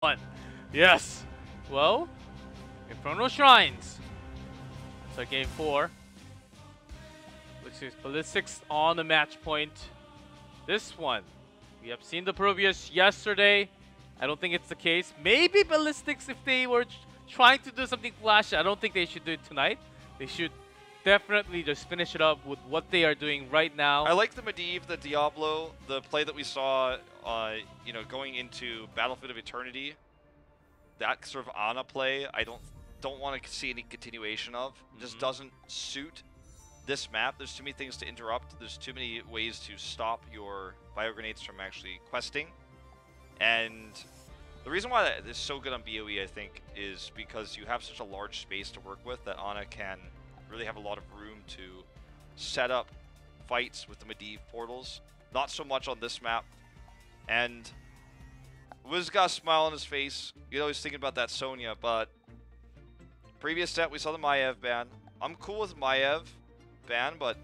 One. Yes. Well, Infernal Shrines. So game 4, which is Ballistix on the match point. This one, we have seen the Proteus yesterday. I don't think it's the case. Maybe Ballistix, if they were trying to do something flashy, I don't think they should do it tonight. They should definitely just finish it up with what they are doing right now. I like the Medivh, the Diablo, the play that we saw, going into Battlefield of Eternity. That sort of Ana play, I don't want to see any continuation of. It just doesn't suit this map. There's too many things to interrupt. There's too many ways to stop your bio grenades from actually questing. And the reason why that is so good on BOE, I think, is because you have such a large space to work with that Ana can really have a lot of room to set up fights with the Medivh portals. Not so much on this map. And Wiz got a smile on his face. You know, he's thinking about that Sonya, but previous set we saw the Maiev ban. I'm cool with Maiev ban, but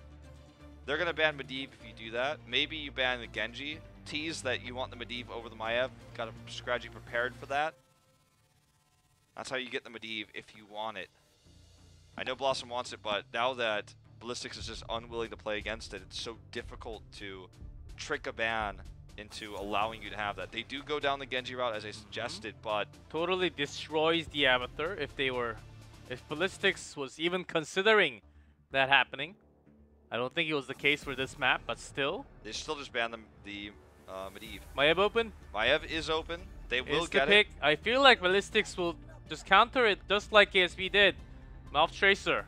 they're going to ban Medivh if you do that. Maybe you ban the Genji. Tease that you want the Medivh over the Maiev. Got a strategy prepared for that. That's how you get the Medivh if you want it. I know BlossoM wants it, but now that Ballistix is just unwilling to play against it, it's so difficult to trick a ban into allowing you to have that. They do go down the Genji route as I suggested, but totally destroys the Avatar if Ballistix was even considering that happening. I don't think it was the case for this map, but still. They still just ban the Medivh. Maiev open? Maiev is open. They will get pick. it. I feel like Ballistix will just counter it just like KSP did. Mouth Tracer.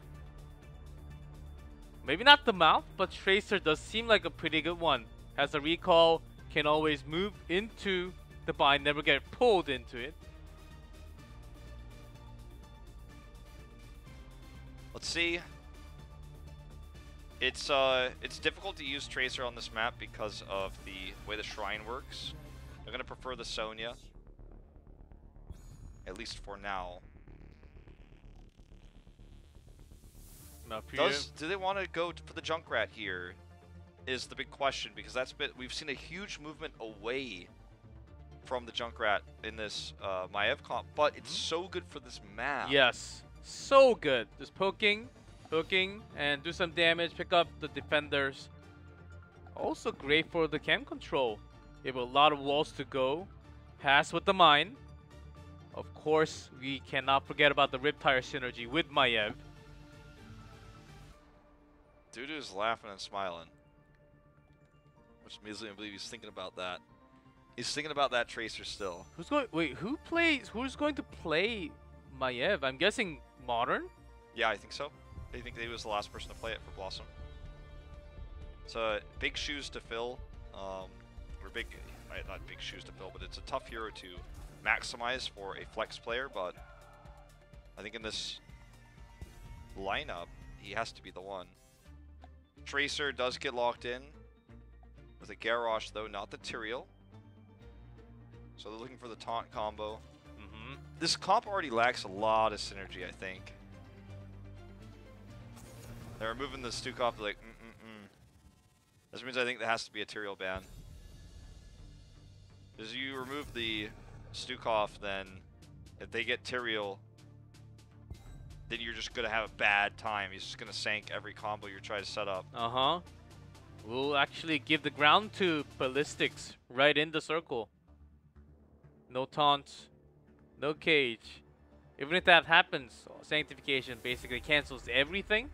Maybe not the Mouth, but Tracer does seem like a pretty good one. Has a recall, can always move into the bind, never get pulled into it. Let's see. It's difficult to use Tracer on this map because of the way the shrine works. I'm gonna prefer the Sonya, at least for now. Do they want to go for the Junkrat here? Is the big question, because we've seen a huge movement away from the Junkrat in this Maiev comp, but it's so good for this map. Yes, so good. Just poking, and do some damage, pick up the defenders. Also great for the cam control. You have a lot of walls to go. Pass with the mine. Of course, we cannot forget about the Riptire synergy with Maiev. Dudu's laughing and smiling, which means I believe he's thinking about that. He's thinking about that Tracer still. Who's going to play Maiev? I'm guessing Modern? Yeah, I think so. I think he was the last person to play it for BlossoM. So big shoes to fill. Not big shoes to fill, but it's a tough hero to maximize for a flex player, but I think in this lineup, he has to be the one. Tracer does get locked in with a Garrosh, though, not the Tyrael. So they're looking for the taunt combo. This comp already lacks a lot of synergy, I think. They're removing the Stukov, like, This means I think there has to be a Tyrael ban. Because you remove the Stukov, then if they get Tyrael, then you're just going to have a bad time. He's just going to sank every combo you're trying to set up. We'll actually give the ground to Ballistix right in the circle. No taunts, no cage. Even if that happens, Sanctification basically cancels everything.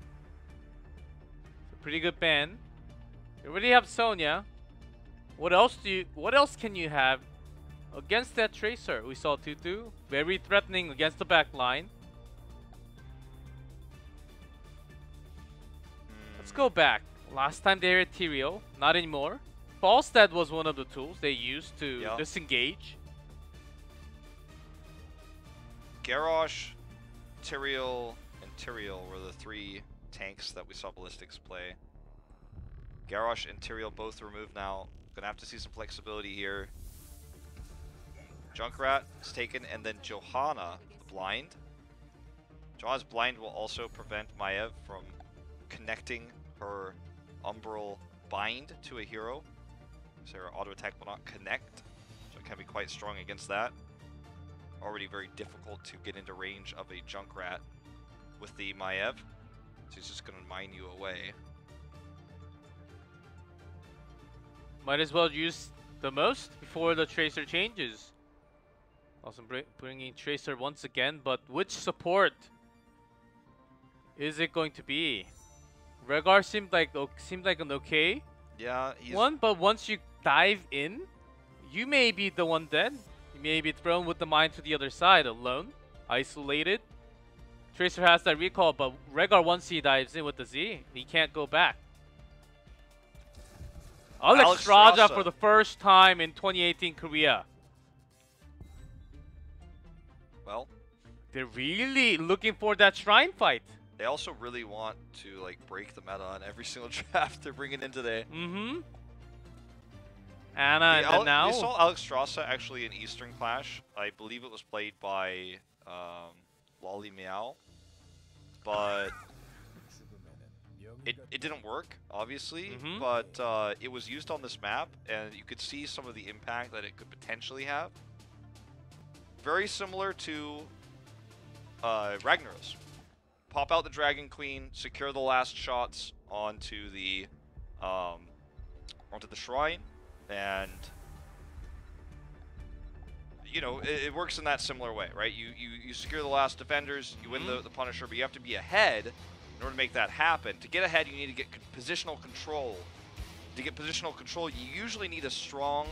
It's a pretty good ban. You already have Sonya. What else can you have against that Tracer? We saw Tutu, very threatening against the back line. Let's go back. Last time they were at Tyrael, not anymore. Falstad was one of the tools they used to disengage. Garrosh, Tyrael, and Tyrael were the three tanks that we saw Ballistix play. Garrosh and Tyrael both removed now. Gonna have to see some flexibility here. Junkrat is taken, and then Johanna, the blind. Johanna's blind will also prevent Maiev from connecting her Umbral bind to a hero. So her auto attack will not connect. So it can be quite strong against that. already very difficult to get into range of a Junkrat with the Maiev. So he's just going to mine you away. Might as well use the most before the Tracer changes. Also bringing Tracer once again, but which support is it going to be? Rhaegar seemed like an okay one, but once you dive in, you may be the one dead. You may be thrown with the mine to the other side alone, isolated. Tracer has that recall, but Rhaegar, once he dives in with the Z, he can't go back. Alex Raja for the first time in 2018 Korea. Well, they're really looking for that shrine fight. They also really want to like break the meta on every single draft they're bringing in today. Mm-hmm. Anna, and then now we saw Alex Strasza actually in Eastern Clash. I believe it was played by Lolly Meow, but it didn't work, obviously. But it was used on this map, and you could see some of the impact that it could potentially have. Very similar to Ragnaros. Pop out the Dragon Queen, secure the last shots onto the shrine, and you know it works in that similar way, right? You secure the last defenders, you win the Punisher, but you have to be ahead in order to make that happen. To get ahead, you need to get positional control. To get positional control, you usually need a strong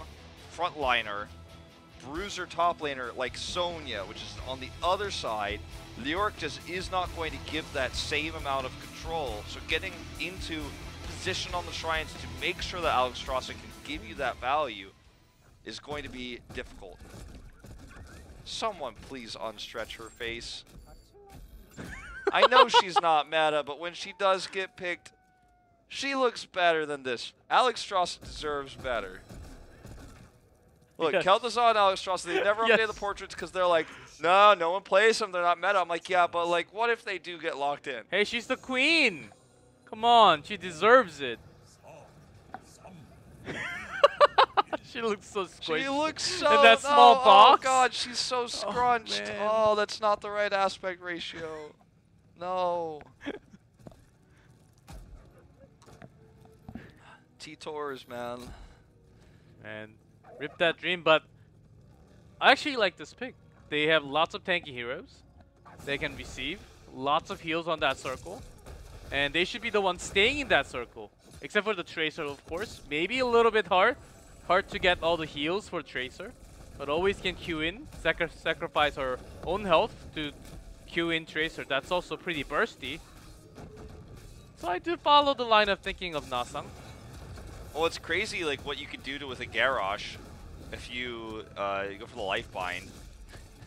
frontliner, bruiser top laner like Sonya, which is on the other side. Leoric just is not going to give that same amount of control, so getting into position on the shrines to make sure that Alex Strasza can give you that value is going to be difficult. Someone please unstretch her face. I know she's not meta, but when she does get picked, she looks better than this. Alex Strasza deserves better. Look, yes. Kel'Thuzad and Alex Strasza, they never update the portraits because they're like, no one plays them, they're not meta. I'm like, yeah, but like, what if they do get locked in? Hey, she's the queen. Come on, she deserves it. She looks so squishy. She looks so... in that small box. Oh, God, she's so scrunched. Oh, that's not the right aspect ratio. No. T-Tours, man. And rip that dream, but I actually like this pick. They have lots of tanky heroes. They can receive lots of heals on that circle. And they should be the ones staying in that circle. Except for the Tracer, of course. Maybe a little bit hard to get all the heals for Tracer. But always can queue in, sacrifice her own health to queue in Tracer. That's also pretty bursty. So I do follow the line of thinking of Nasang. Well, it's crazy like what you could do with a Garrosh if you go for the life bind.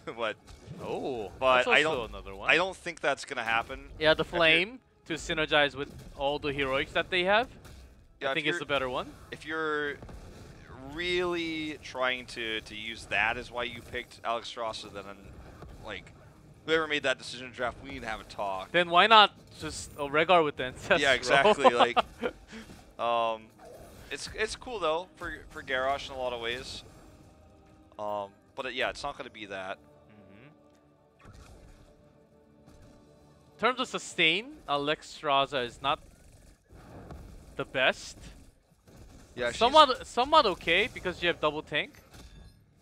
But that's also another one. I don't think that's gonna happen. Yeah, the flame to synergize with all the heroics that they have. Yeah, I think it's a better one. If you're really trying to use that as why you picked Alex Strasza, then like whoever made that decision to draft, we need to have a talk. Then why not just Rhaegar with the Ancestral? Yeah, exactly. Like, it's cool though for Garrosh in a lot of ways. But yeah, it's not going to be that. In terms of sustain, Alex Strasza is not the best. Yeah, somewhat okay because you have double tank,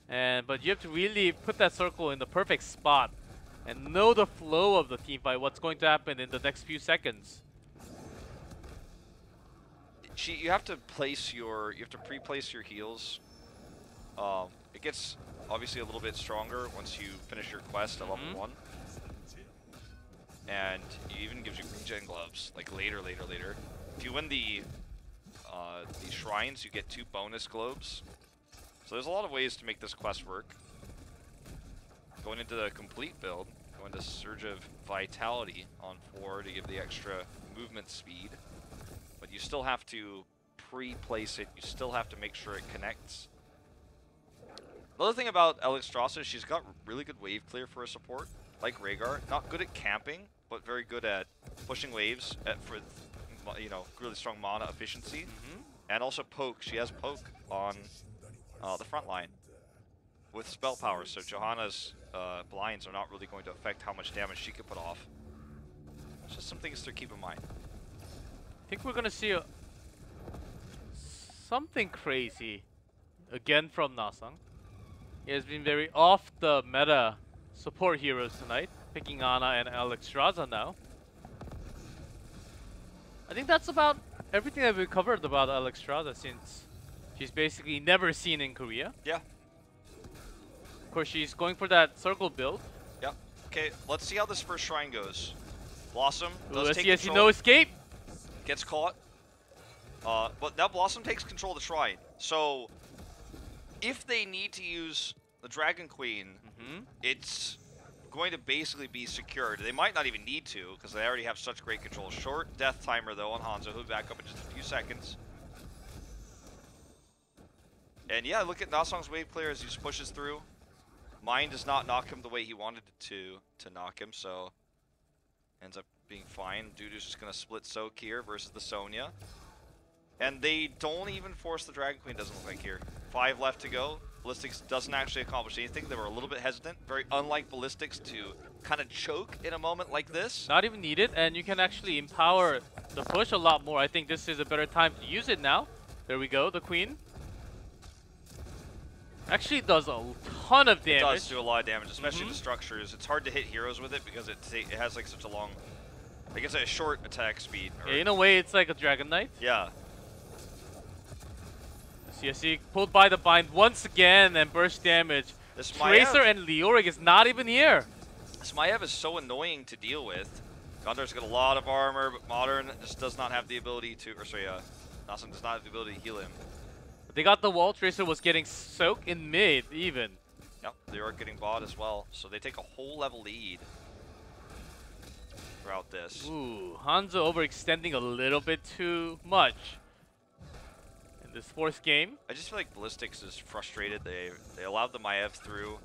but you have to really put that circle in the perfect spot and know the flow of the team fight, what's going to happen in the next few seconds. You have to pre-place your heals. It gets obviously a little bit stronger once you finish your quest at level 1. And it even gives you regen gloves, like later. If you win the shrines, you get 2 bonus globes. So there's a lot of ways to make this quest work. Going into the complete build, going to Surge of Vitality on 4 to give the extra movement speed. But you still have to pre-place it, you still have to make sure it connects. Another thing about Alex Strasza, she's got really good wave clear for a support, like Rhaegar. Not good at camping, but very good at pushing waves for really strong mana efficiency. And also poke. She has poke on the front line. with spell power, so Johanna's blinds are not really going to affect how much damage she can put off. It's just some things to keep in mind. I think we're gonna see something crazy again from Nasang. He has been very off the meta support heroes tonight, picking Ana and Alexstrasza now. I think that's about everything that we covered about Alexstrasza, since she's basically never seen in Korea. Yeah. Of course, she's going for that circle build. Yeah. Okay, let's see how this first shrine goes. BlossoM does Ooh, take SCSC control. no escape. Gets caught. But now BlossoM takes control of the shrine. So, if they need to use the Dragon Queen, it's going to basically be secured. They might not even need to, because they already have such great control. Short death timer, though, on Hanzo. He'll be back up in just a few seconds. And yeah, look at Nasong's wave clear as he just pushes through. Mine does not knock him the way he wanted it to knock him, so ends up being fine. Dudu's just going to split soak here versus the Sonya. And they don't even force the Dragon Queen, doesn't look like here. 5 left to go. Ballistix doesn't actually accomplish anything. They were a little bit hesitant. Very unlike Ballistix to kind of choke in a moment like this. Not even needed, and you can actually empower the push a lot more. I think this is a better time to use it now. There we go, the Queen. Actually does a ton of damage. It does do a lot of damage, especially the structures. It's hard to hit heroes with it because it has like such a long, I guess a short attack speed. Yeah, in a way, it's like a Dragon Knight. Yeah. CSC pulled by the bind once again and burst damage. This Tracer Maiev, and Leoric is not even here. This Maiev is so annoying to deal with. Gondar's got a lot of armor, but Modern just does not have the ability to, or sorry, Nasang does not have the ability to heal him. They got the wall. Tracer was getting soaked in mid even. Yep, they are getting bought as well, so they take a whole level lead throughout this. Ooh, Hanzo overextending a little bit too much in this fourth game. I just feel like Ballistix is frustrated. They allowed the Maiev through,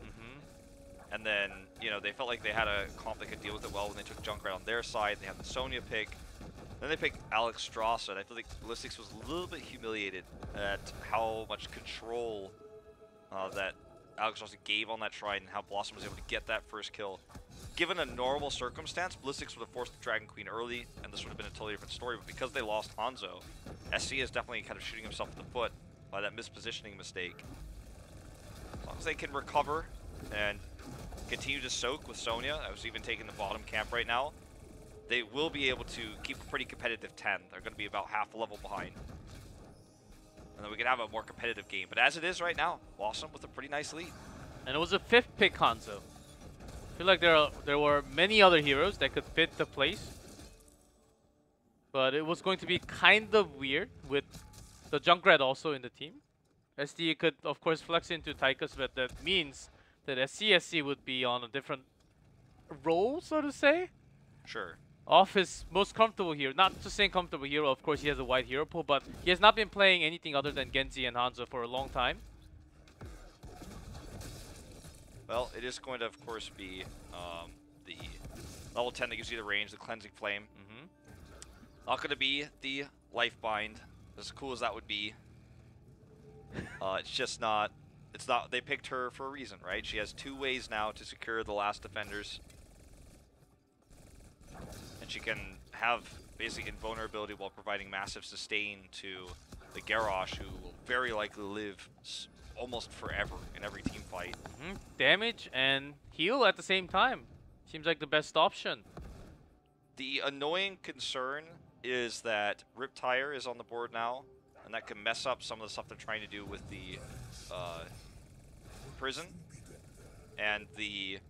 and then, you know, they felt like they had a comp that could deal with it well when they took Junkrat on their side. They had the Sonya pick. Then they picked Alexstrasza, and I feel like Ballistix was a little bit humiliated at how much control that Alexstrasza gave on that shrine and how BlossoM was able to get that first kill. Given a normal circumstance, Ballistix would have forced the Dragon Queen early, and this would have been a totally different story, but because they lost Hanzo, SC is definitely kind of shooting himself in the foot by that mispositioning mistake. As long as they can recover and continue to soak with Sonya, I was even taking the bottom camp right now, they will be able to keep a pretty competitive 10. They're going to be about half a level behind. And then we can have a more competitive game. But as it is right now, BlossoM with a pretty nice lead. And it was a 5th pick Hanzo. I feel like there were many other heroes that could fit the place. But it was going to be kind of weird with the Junkrat also in the team. SD could, of course, flex into Tychus, but that means that SCSC would be on a different role, so to say. Sure. Off his most comfortable hero. Not to say comfortable hero, of course he has a wide hero pool, but he has not been playing anything other than Genji and Hanzo for a long time. Well, it is going to, of course, be the level 10 that gives you the range, the Cleansing Flame. Not going to be the Life Bind, as cool as that would be. It's just not, they picked her for a reason, right? She has 2 ways now to secure the last defenders. And she can have basic invulnerability while providing massive sustain to the Garrosh, who will very likely live almost forever in every team fight. Damage and heal at the same time. Seems like the best option. The annoying concern is that Riptire is on the board now, and that can mess up some of the stuff they're trying to do with the prison. And the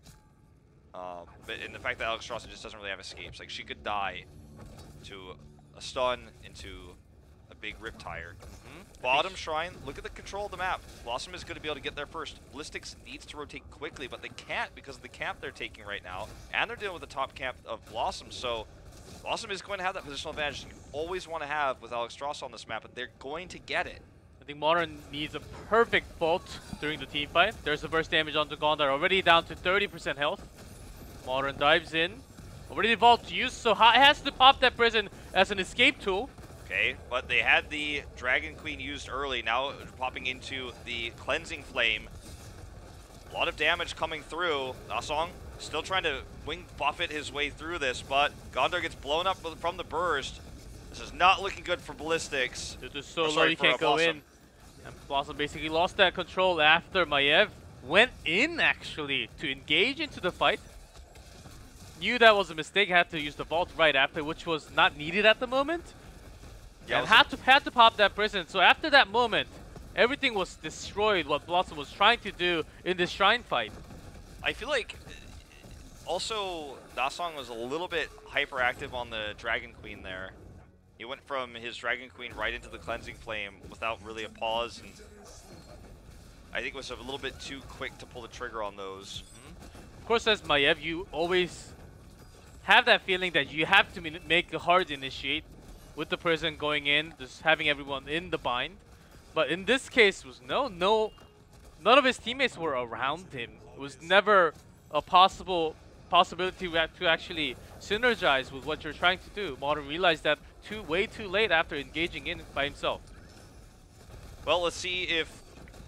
the fact that Alexstrasza just doesn't really have escapes. Like, she could die to a stun into a big Riptire. Bottom shrine, look at the control of the map. BlossoM is going to be able to get there first. Ballistix needs to rotate quickly, but they can't because of the camp they're taking right now. And they're dealing with the top camp of BlossoM, so BlossoM is going to have that positional advantage you always want to have with Alexstrasza on this map, but they're going to get it. I think Modern needs a perfect bolt during the team fight. There's the burst damage onto Gondar, already down to 30% health. Modern dives in. Already evolved to use, so has to pop that prison as an escape tool. Okay, but they had the Dragon Queen used early, now popping into the Cleansing Flame. A lot of damage coming through. NaSong still trying to wing buffet his way through this, but Gondor gets blown up from the burst. This is not looking good for Ballistix. This is so low, he can't go in. And BlossoM basically lost that control after Maiev went in, actually, to engage into the fight. Knew that was a mistake, had to use the vault right after, which was not needed at the moment. Yeah, and had to pop that prison. So after that moment, everything was destroyed, what BlossoM was trying to do in this Shrine fight. I feel like also NaSong was a little bit hyperactive on the Dragon Queen there. He went from his Dragon Queen right into the Cleansing Flame without really a pause, and I think it was a little bit too quick to pull the trigger on those. Of course, as Maiev, you always have that feeling that you have to make a hard initiate with the prison going in, just having everyone in the bind. But in this case, was none of his teammates were around him. It was never a possibility to actually synergize with what you're trying to do. Modern realized that way too late after engaging in by himself. Well, let's see if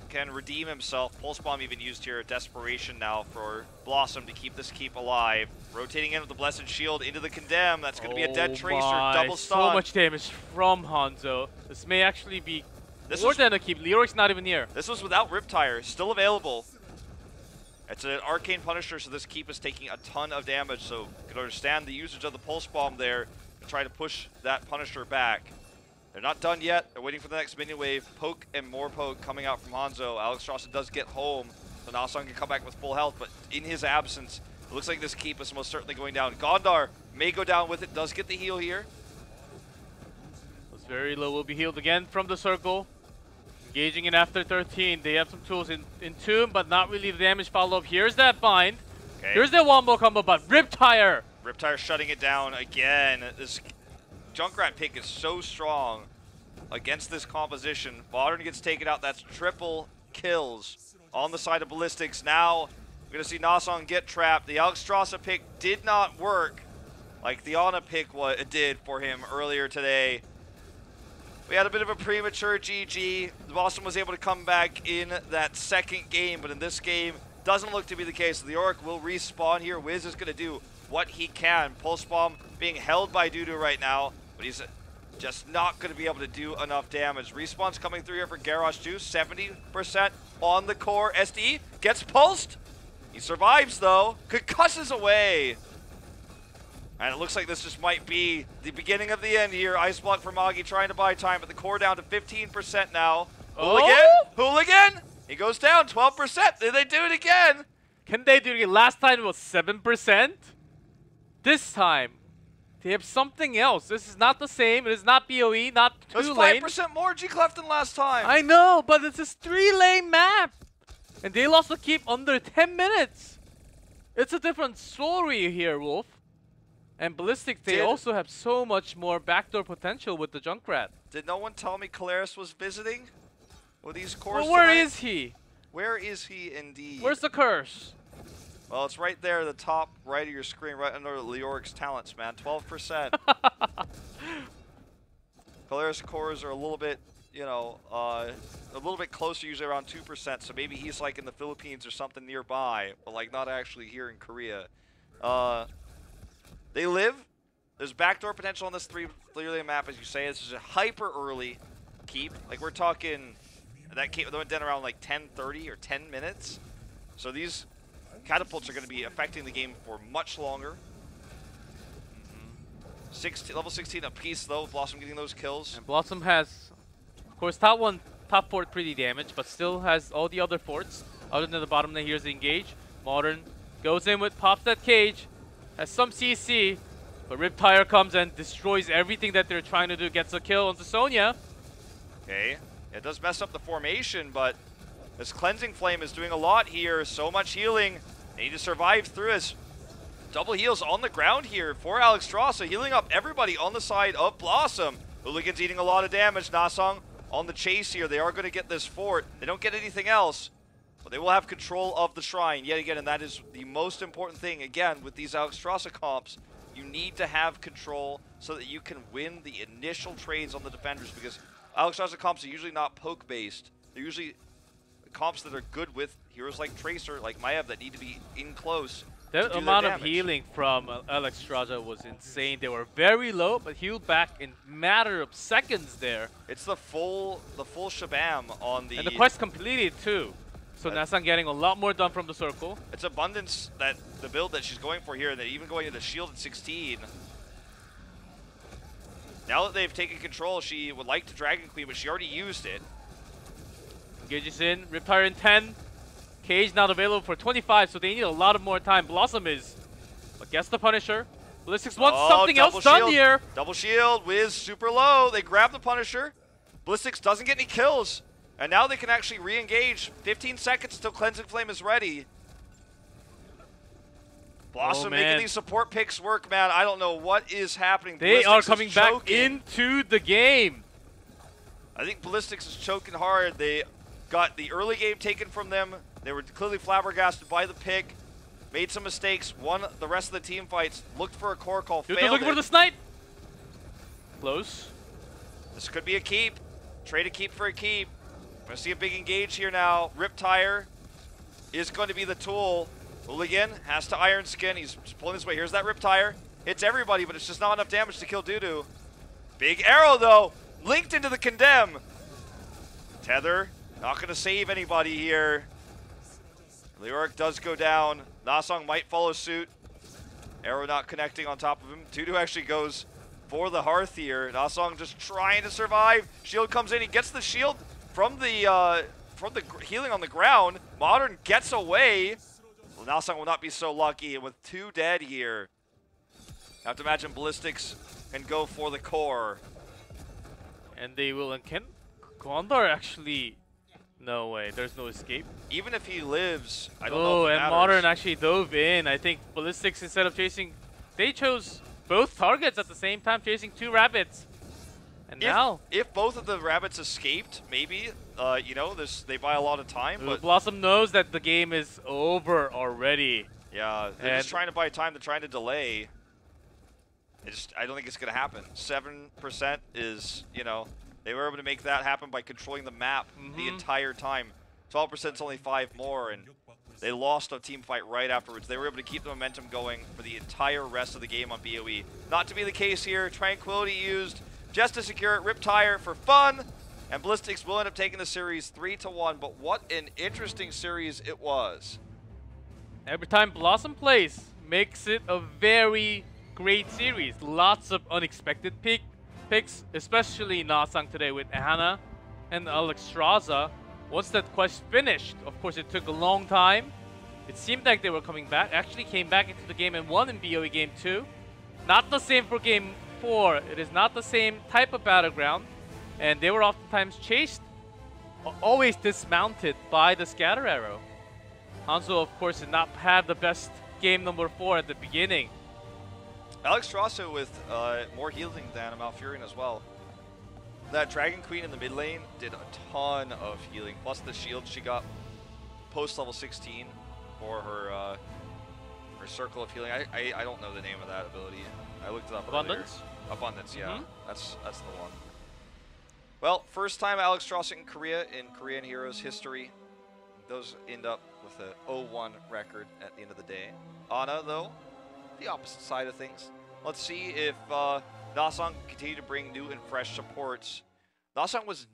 can redeem himself. Pulse Bomb even used here. Desperation now for BlossoM to keep this keep alive. Rotating in with the Blessed Shield into the Condemn. That's going to be a dead Tracer. Double stun. So much damage from Hanzo. This may actually be more than a keep. Leoric's not even here. This was without Riptire. Still available. It's an Arcane Punisher, so this keep is taking a ton of damage. So you can understand the usage of the Pulse Bomb there to try to push that Punisher back. They're not done yet. They're waiting for the next minion wave. Poke and more poke coming out from Hanzo. Alexstrasza does get home, so NaSong can come back with full health, but in his absence, it looks like this keep is most certainly going down. Gondar may go down with it, does get the heal here. Was very low, will be healed again from the circle. Engaging in after 13. They have some tools in Tomb, but not really the damage follow-up. Here's that bind. Okay. Here's that wombo combo, but Riptire! Riptire shutting it down again. This Junkrat pick is so strong against this composition. Modern gets taken out. That's triple kills on the side of Ballistix. Now we're going to see NaSong get trapped. The Alexstrasza pick did not work like the Ana pick did for him earlier today. We had a bit of a premature GG. BlossoM was able to come back in that second game, but in this game, doesn't look to be the case. The Orc will respawn here. Wiz is going to do what he can. Pulse Bomb being held by Dudu right now, but he's just not going to be able to do enough damage. Respawn's coming through here for Garrosh too. 70% on the core. SD gets pulsed. He survives though. Concusses away. And it looks like this just might be the beginning of the end here. Ice Block for Magi trying to buy time, but the core down to 15% now. Hooligan! Hooligan! He goes down 12%. Did they do it again? Can they do it again? Last time it was 7%. This time, they have something else. This is not the same. It is not BOE, not 2-lane. It's 5% more G-Clef than last time. I know, but it's this 3-lane map. And they lost the keep under 10 minutes. It's a different story here, Wolf. And Ballistix, they also have so much more backdoor potential with the Junkrat. Did no one tell me Kalaris was visiting with these cores Well, where is he? Where is he indeed? Where's the curse? Well, it's right there, the top right of your screen, right under Leoric's talents, man. 12%. Kalaris cores are a little bit, you know, a little bit closer, usually around 2%. So maybe he's like in the Philippines or something nearby, but like not actually here in Korea. They live. There's backdoor potential on this three-lane map, as you say. This is a hyper early keep. Like we're talking, that keep went down around like 10:30 or 10 minutes. So these catapults are going to be affecting the game for much longer. Level 16 apiece though. BlossoM getting those kills. And BlossoM has, of course, top fort pretty damaged, but still has all the other forts. Other than the bottom lane, here's the engage. Modern goes in with pops that cage. Has some CC, but Riptire comes and destroys everything that they're trying to do. Gets a kill onto Sonya. Okay, it does mess up the formation, but this Cleansing Flame is doing a lot here. So much healing. They need to survive through this. Double heals on the ground here for Alexstrasza, healing up everybody on the side of BlossoM. Hooligan's eating a lot of damage. NaSong on the chase here. They are going to get this fort. They don't get anything else. But they will have control of the shrine yet again, and that is the most important thing. Again, with these Alexstrasza comps, you need to have control so that you can win the initial trades on the defenders, because Alexstrasza comps are usually not poke-based. They're usually comps that are good with heroes like Tracer, like Maev, that need to be in close. The amount of healing from Alex Straza was insane. They were very low, but healed back in matter of seconds there. It's the full shabam on the... And the quest completed too. So Nasang getting a lot more done from the circle. It's abundance, that the build that she's going for here, and even going into shield at 16. Now that they've taken control, she would like to Dragon Queen, but she already used it. Engages in, Riptire in 10. Cage not available for 25, so they need a lot of more time. BlossoM is, but gets the Punisher. Ballistix wants something else done here. Double shield, Wiz super low. They grab the Punisher. Ballistix doesn't get any kills. And now they can actually re-engage. 15 seconds until Cleansing Flame is ready. BlossoM making these support picks work, man. I don't know what is happening. They are coming back into the game. I think Ballistix is choking hard. They got the early game taken from them. They were clearly flabbergasted by the pick. Made some mistakes. Won the rest of the team fights. Looked for a core call. Dude, they're looking for the snipe. Close. This could be a keep. Trade a keep for a keep. We're going to see a big engage here now. Riptire is going to be the tool. Hooligan has to Iron Skin. He's pulling his way. Here's that Riptire. Hits everybody, but it's just not enough damage to kill Dudu. Big arrow, though. Linked into the Condemn. Tether. Not going to save anybody here. Leoric does go down. Nasang might follow suit. Arrow not connecting on top of him. Dudu actually goes for the hearth here. Nasang just trying to survive. Shield comes in. He gets the shield from the healing on the ground. Modern gets away. Well, Nasang will not be so lucky. And with 2 dead here, I have to imagine Ballistix can go for the core. And they will. And can Gondar actually... No way, there's no escape. Even if he lives, I don't know if it matters. And Modern actually dove in. I think Ballistix, instead of chasing, they chose both targets at the same time, chasing 2 rabbits. And now... If both of the rabbits escaped, maybe, you know, they buy a lot of time, but... BlossoM knows that the game is over already. Yeah, they're just trying to buy time, they're trying to delay. I don't think it's going to happen. 7% is, you know... They were able to make that happen by controlling the map the entire time. 12% is only 5 more, and they lost a team fight right afterwards. They were able to keep the momentum going for the entire rest of the game on BOE. Not to be the case here. Tranquility used just to secure it. Riptire for fun, and Ballistix will end up taking the series 3-1. But what an interesting series it was. Every time BlossoM plays, makes it a very great series. Lots of unexpected picks, especially Nasang today with Hannah and Alex Straza. Once that quest finished, of course it took a long time. It seemed like they were coming back. Actually came back into the game and won in BOE Game 2. Not the same for Game 4. It is not the same type of battleground. And they were oftentimes chased, always dismounted by the scatter arrow. Hanzo, of course, did not have the best game number 4 at the beginning. Alex Straza with more healing than Malfurion as well. That Dragon Queen in the mid lane did a ton of healing, plus the shield she got post level 16 for her her circle of healing. I don't know the name of that ability. I looked it up Abundance? earlier. Abundance, yeah. That's the one. Well, first time Alex Straza in Korea in Korean Heroes history. Those end up with a 0-1 record at the end of the day. Ana, though, the opposite side of things. Let's see if Nasang continue to bring new and fresh supports. BlossoM was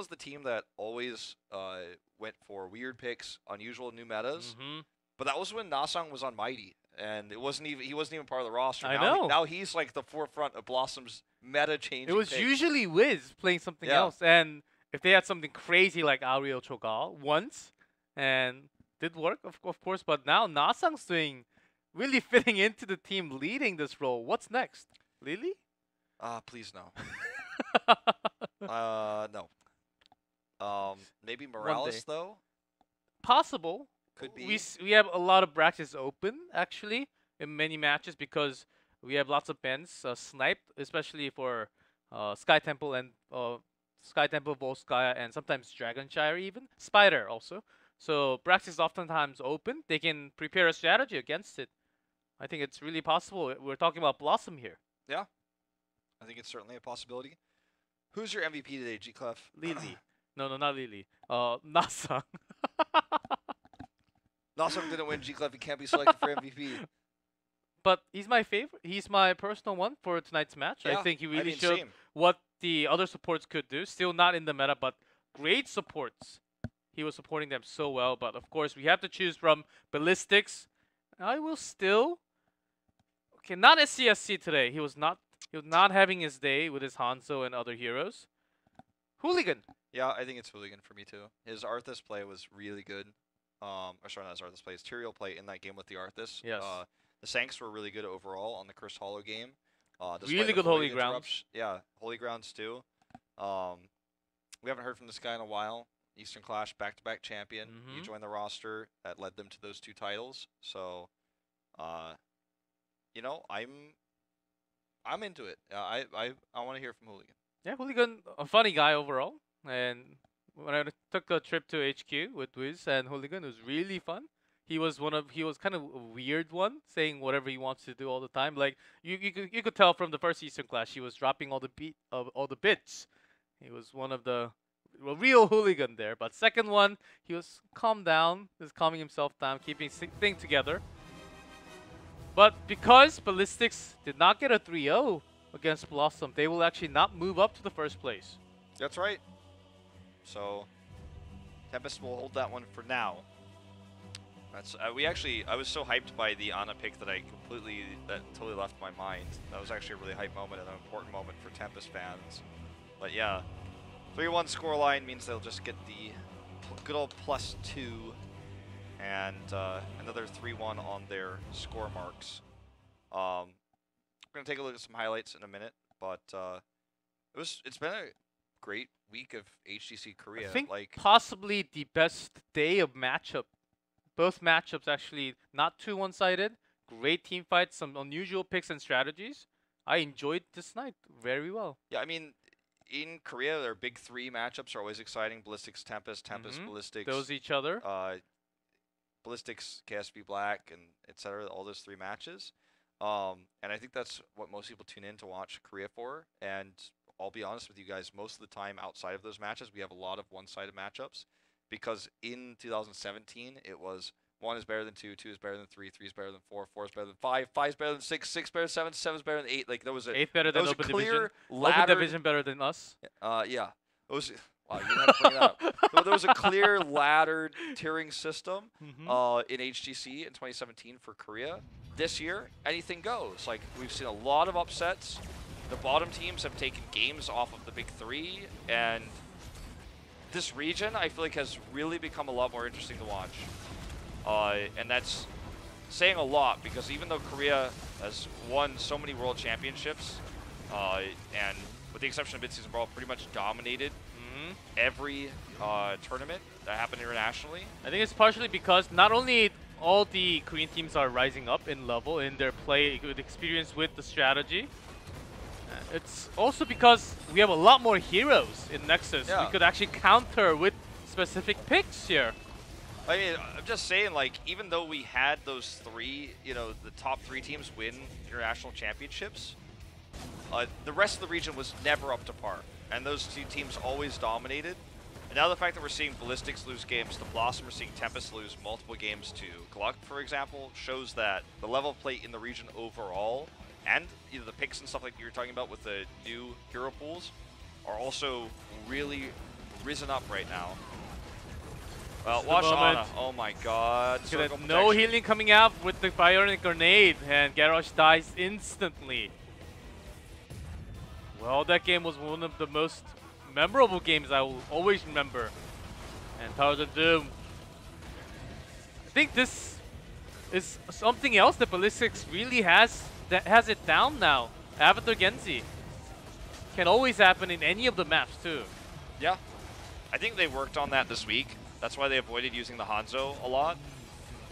the team that always went for weird picks, unusual new metas. But that was when Nasang was on Mighty, and he wasn't even part of the roster. Now he's like the forefront of BlossoM's meta changing. It was picks. usually Wiz playing something else, and if they had something crazy like Ariel Chogal once, and did work of course, but now Nasang's doing. Really fitting into the team, leading this role. What's next? Lily? Please no. No. Maybe Morales though. Possible. Could be. We have a lot of brackets open actually in many matches because we have lots of bans sniped, especially for Sky Temple and Volskaya, and sometimes Dragonshire even Spider also. So brackets is oftentimes open. They can prepare a strategy against it. I think it's really possible. We're talking about BlossoM here. Yeah, I think it's certainly a possibility. Who's your MVP today, G-Clef? Lily. No, not Lily. Nasang. Nasong didn't win G-Club. He can't be selected for MVP. But he's my favorite. He's my personal one for tonight's match. I Yeah, think he really mean, showed same. what the other supports could do. Still not in the meta, but great supports. He was supporting them so well. But of course, we have to choose from Ballistix. I will still. Okay, not SCSC today. He was not. He was not having his day with his Hanzo and other heroes. Hooligan. Yeah, I think it's Hooligan for me too. His Arthas play was really good. Or sorry, not his Arthas play. His Tyrael play in that game with the Arthas. Yes. The Sanks were really good overall on the Cursed Hollow game. Really good Holy Grounds. Yeah, Holy Grounds too. We haven't heard from this guy in a while. Eastern Clash back-to-back champion. He joined the roster that led them to those 2 titles. So, you know, I'm into it. I want to hear from Hooligan. Yeah, Hooligan, a funny guy overall. And when I took a trip to HQ with Wiz and Hooligan, it was really fun. He was kind of a weird one, saying whatever he wants to do all the time. Like you could tell from the first Eastern Clash, he was dropping all the bits. He was one of the real Hooligan there. But second one, he was calmed down, was calming himself down, keeping things together. But because Ballistix did not get a 3-0 against BlossoM, they will actually not move up to the first place. That's right. So Tempest will hold that one for now. That's I was so hyped by the Ana pick that that totally left my mind. That was actually a really hype moment and an important moment for Tempest fans. But yeah, 3-1 scoreline means they'll just get the good old +2 and another 3-1 on their score marks. We're gonna take a look at some highlights in a minute, but it's been a great week of HGC Korea. I think like possibly the best day of matchup. Both matchups actually not too one-sided. Great team fights, some unusual picks and strategies. I enjoyed this night very well. Yeah, I mean, in Korea, their big 3 matchups are always exciting. Ballistix, Tempest, Tempest, Ballistix. Those each other. Ballistix, KSB Black, and etc. All those 3 matches. And I think that's what most people tune in to watch Korea for. And I'll be honest with you guys, most of the time outside of those matches, we have a lot of one-sided matchups. Because in 2017, it was 1 is better than 2, 2 is better than 3, 3 is better than 4, 4 is better than 5, 5 is better than 6, 6 better than 7, 7 is better than 8. Like there was a 8 better than was Open a clear Division. laddered, Open Division better than us. Yeah. It was wow, you had to bring that up. So there was a clear laddered tiering system in HGC in 2017 for Korea. This year, anything goes. Like we've seen a lot of upsets. The bottom teams have taken games off of the big 3, and this region, I feel like, has really become a lot more interesting to watch. And that's saying a lot, because even though Korea has won so many world championships, and with the exception of mid-season brawl, pretty much dominated every tournament that happened internationally. I think it's partially because not only all the Korean teams are rising up in level in their play with experience with the strategy, it's also because we have a lot more heroes in Nexus. Yeah. We could actually counter with specific picks here. I mean, I'm just saying, like, even though we had those 3, you know, the top 3 teams win international championships, the rest of the region was never up to par. And those 2 teams always dominated. And now the fact that we're seeing Ballistix lose games to BlossoM, we're seeing Tempest lose multiple games to Gluck, for example, shows that the level of play in the region overall, and the picks and stuff like you were talking about with the new hero pools, are also really risen up right now. Well, watch Ana. Oh my god. No healing coming out with the Bionic Grenade, and Garrosh dies instantly. Well, that game was one of the most memorable games I will always remember. And Towers of Doom. I think this is something else that Ballistix really has it down now. Avatar Genji. Can always happen in any of the maps too. Yeah. I think they worked on that this week. That's why they avoided using the Hanzo a lot.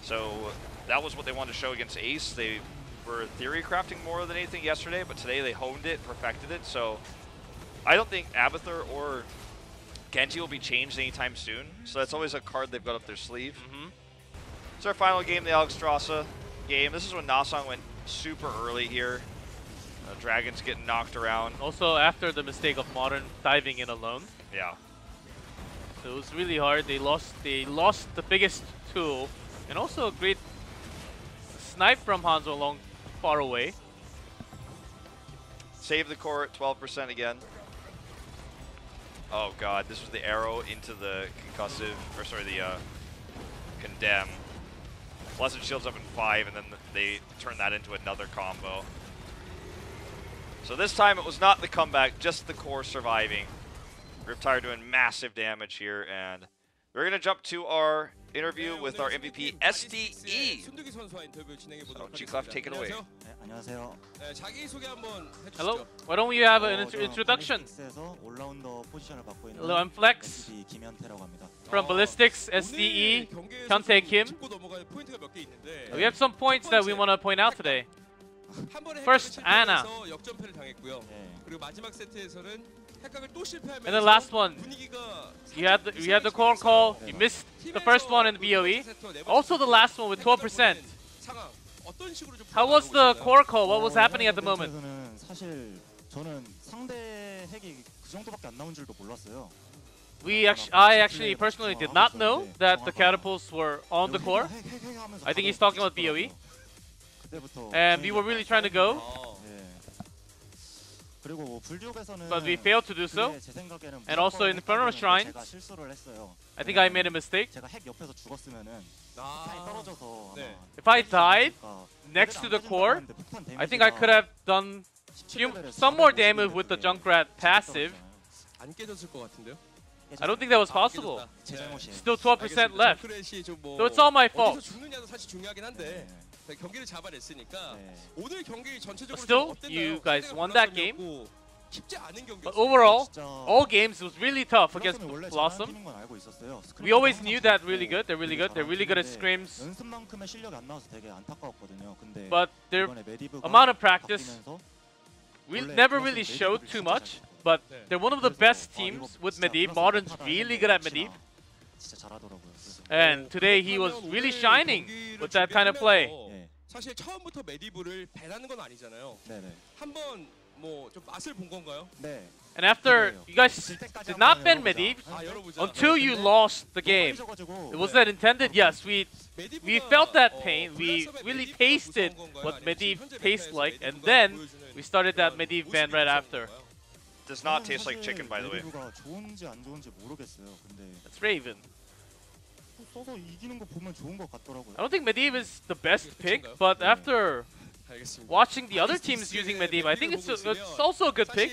So that was what they wanted to show against Ace. They were theory crafting more than anything yesterday, but today they honed it, perfected it. So I don't think Avatar or Genji will be changed anytime soon. So that's always a card they've got up their sleeve. It's our final game, the Alexstrasza game. This is when Nasang went super early here. Dragon's getting knocked around. Also after the mistake of Modern diving in alone. Yeah. So it was really hard. They lost the biggest tool, and also a great snipe from Hanzo along far away. Save the core at 12% again. Oh god, this was the arrow into the concussive, or sorry, the condemn. Blessed shields up in 5, and then they turn that into another combo. So this time it was not the comeback, just the core surviving. Riptire doing massive damage here, and we're going to jump to our interview with our MVP, SDE. So, G-Clef, take it away. Hello, why don't we have an introduction? Hello, I'm Flex from Ballistix, SDE, Hyuntae Kim. We have some points that we want to point out today. First, Anna. And the last one, you had the core call, you missed the first one in the BOE. Also the last one with 12%. How was the core call? What was happening at the moment? I actually personally did not know that the catapults were on the core. I think he's talking about BOE. And we were really trying to go, but we failed to do so. And also in Inferno Shrines, I think I made a mistake. If I died next to the core, I think I could have done some more damage with the Junkrat passive. I don't think that was possible. Still 12% left. So it's all my fault. But still, you guys won that game. But overall, all games was really tough against BlossoM. We always knew that really good. They're really good. They're really good at scrims. But their amount of practice never really showed too much. But they're one of the best teams with Medivh. Modern's really good at Medivh. And today he was really shining with that kind of play. 사실 처음부터 메디브를 배나는 건 아니잖아요. 한번 뭐 좀 맛을 본 건가요? 네. And after you guys did not ban Medivh until you lost the game. Was that intended? Yes, we felt that pain. We really tasted what Medivh tastes like, and then we started that Medivh ban right after. Does not taste like chicken, by the way. That's Raven. I don't think Medivh is the best pick, but after watching the other teams using Medivh, I think it's also a good pick.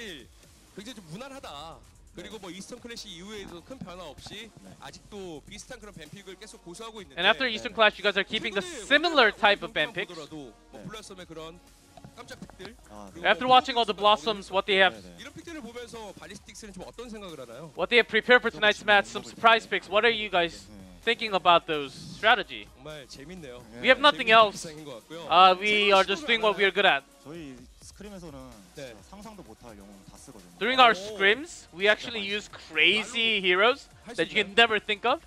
굉장히 좀 무난하다. 그리고 뭐 이스턴 클래시 이후에도 큰 변화 없이 아직도 비슷한 그런 뱀픽을 계속 고수하고 있는데. And after Eastern Clash, you guys are keeping the similar type of ban picks. 블라썸의 그런 깜짝 픽들. After watching all the BlossoMs, what they have, 이런 픽들을 보면서 발리스틱스는 좀 어떤 생각을 하나요? what they have prepared for tonight's match, some surprise picks. What are you guys thinking about those strategy? 정말 재밌네요. We have nothing else. We are just doing what we are good at. During our scrims, we actually use crazy heroes that you can never think of.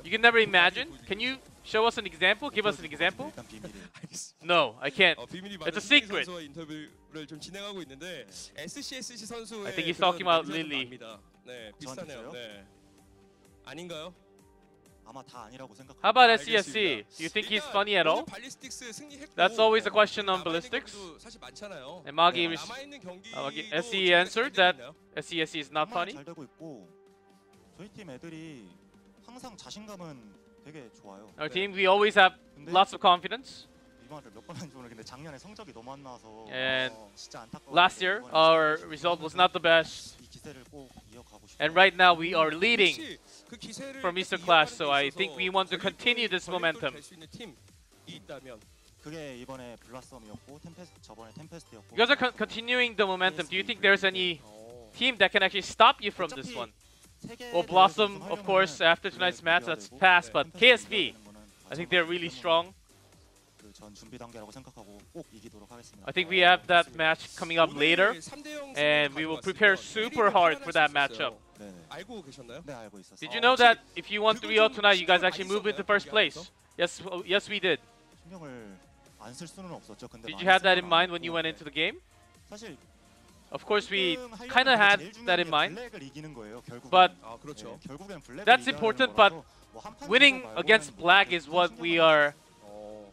You can never imagine. Can you show us an example? Give us an example? No, I can't. It's a secret. I think he's talking about Lily. How about SCSC? Do you think he's funny at all? That's always a question on Ballistix. And SE answered that SCSC is not funny. Our team, we always have lots of confidence. And last year, our result was not the best. And right now, we are leading from Eastern Clash, so I think we want to continue this momentum. You guys are continuing the momentum. Do you think there's any team that can actually stop you from this one? Well, BlossoM, of course, after tonight's match, that's past, but KSB, I think they're really strong. I think we have that match coming up later, and we will prepare super hard for that matchup. Did you know that if you won 3-0 tonight, you guys actually move into first place? Yes, yes, we did. Did you have that in mind when you went into the game? Of course, we 지금 kind of 하이라이트가 had 제일 that 중요한 in 게 mind. 블랙을 이기는 거예요, 결국은. But 아, 그렇죠. 네, 결국엔 블랙을 that's 이겨야 important, 되는 but 거라서 뭐한 판씩 winning 이기는 거 against 말고는 black 뭐 is what 신경 we 안 are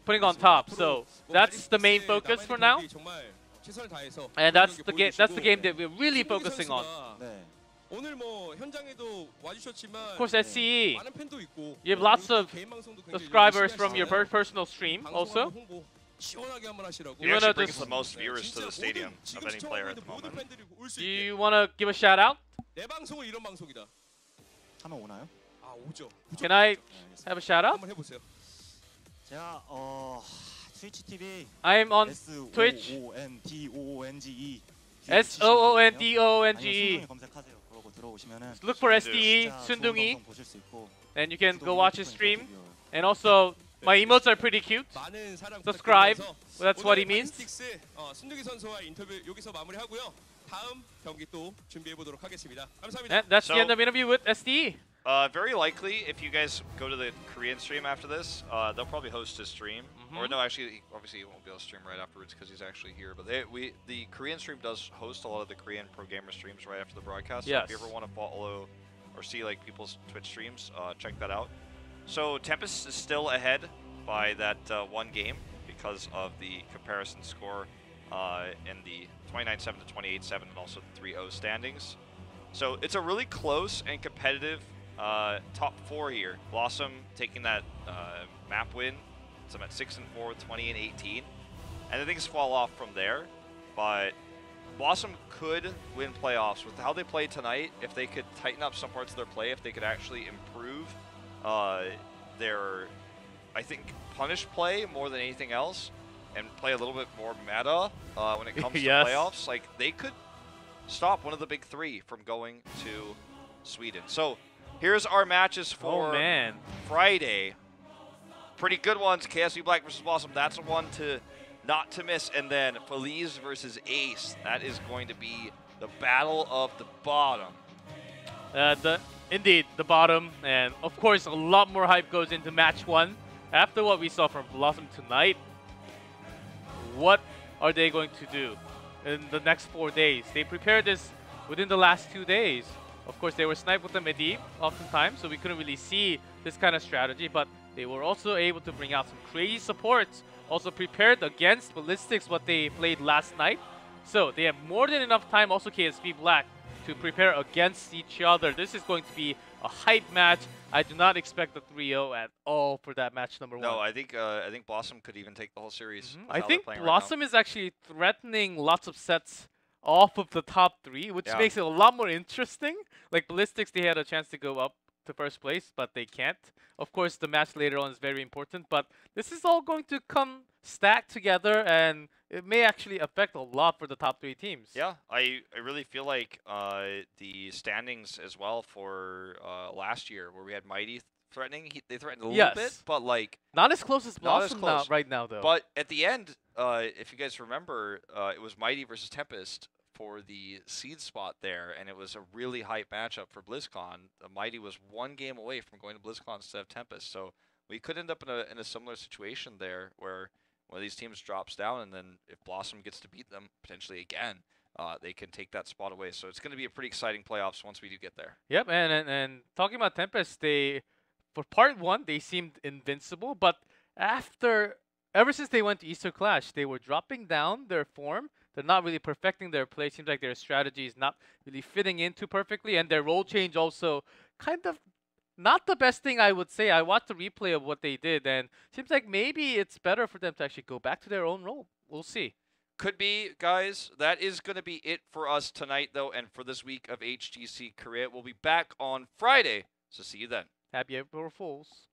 putting on top. 앞으로 So 뭐 that's the main 발리스틱스의 focus for 남아있는 now. 경기 정말 최선을 다해서 And 좋은 that's 경기 the 보여주시고, game that we're really 신동기 focusing on. 선수가 네. 오늘 뭐 현장에도 와주셨지만 Of course, SCE, 많은 팬도 있고 you have lots 그리고 of 개인 방송도 굉장히 subscribers 열심히 from your 하시잖아요. personal stream 방송 also. 한번 홍보 시원하게 한번 하시라고. You He wanna actually brings just- the most viewers to 진짜 the stadium 모든 of any 지금 player at 시청하고 the 있는 모든 moment. 팬들이 올 수 Do 있게. you want to give a shout out? 내 방송은 이런 방송이다. 하면 오나요? 아 오죠. Can I 네, 알겠습니다. have a shout out? 한번 해보세요. 제가 스위치 TV I'm on S Twitch. O O N D O O N G E SOONDONGE. 검색하세요. 그러고 들어오시면은 Look for 진짜 SDE 진짜 좋은 Sundungi, 방송 보실 수 있고 and you can go 구독이 watch his 1%니까 stream. 드디어. And also, my emotes are pretty cute. 많은 사랑 Subscribe. 부탁드리면서 That's what he 오늘 means. 발리스틱스 순두기 선수와 인터뷰 여기서 마무리하고요. 다음 경기 또 준비해 보도록 하겠습니다. 감사합니다. And that's the So- end of interview with SDE. Very likely, if you guys go to the Korean stream after this, they'll probably host his stream. Or no, actually, obviously he won't be able to stream right afterwards because he's actually here. But the Korean stream does host a lot of the Korean pro gamer streams right after the broadcast. So if you Yes. ever want to follow or see like people's Twitch streams, check that out. So Tempest is still ahead by that one game because of the comparison score in the 29-7 to 28-7 and also the 3-0 standings. So it's a really close and competitive top four here. BlossoM taking that map win. So I'm at 6-4, 20 and 18. And things fall off from there. But BlossoM could win playoffs with how they played tonight. If they could tighten up some parts of their play, if they could actually improve their, I think, punish play more than anything else, and play a little bit more meta when it comes Yes. to playoffs, like they could stop one of the big three from going to Sweden. So here's our matches for Oh man. Friday. Pretty good ones. KSV Black versus BlossoM. That's a one to not to miss. And then Feliz versus Ace. That is going to be the battle of the bottom. Indeed, the bottom, and of course a lot more hype goes into match one. After what we saw from BlossoM tonight, what are they going to do in the next 4 days? They prepared this within the last 2 days. Of course, they were sniped with the midi oftentimes, so we couldn't really see this kind of strategy, but they were also able to bring out some crazy supports, also prepared against Ballistix, what they played last night. So they have more than enough time, also KSV Black, to prepare against each other. This is going to be a hype match. I do not expect a 3-0 at all for that match number one. No, I think BlossoM could even take the whole series. with I how think they're playing right now. BlossoM is actually threatening lots of sets off of the top three, which Yeah. makes it a lot more interesting. Like Ballistix, they had a chance to go up to first place, but they can't. Of course, the match later on is very important, but this is all going to come stacked together, and it may actually affect a lot for the top three teams. Yeah, I really feel like the standings as well for last year, where we had Mighty threatening, they threatened a little bit, Yes. but like, Not as close as Not as BlossoM close. right now, though. but at the end, if you guys remember, it was Mighty versus Tempest for the seed spot there, and it was a really hype matchup for BlizzCon. Mighty was one game away from going to BlizzCon instead of Tempest, so we could end up in a similar situation there, where one of these teams drops down, and then if BlossoM gets to beat them potentially again, they can take that spot away. So it's going to be a pretty exciting playoffs once we do get there. Yep, and talking about Tempest, for part one they seemed invincible, but ever since they went to Easter Clash, they were dropping down their form. They're not really perfecting their play. Seems like their strategy is not really fitting in too perfectly, and their role change also kind of not the best thing, I would say. I watched the replay of what they did, and seems like maybe it's better for them to actually go back to their own role. We'll see. Could be, guys. That is going to be it for us tonight, though, and for this week of HGC Korea. We'll be back on Friday, so see you then. Happy April Fools.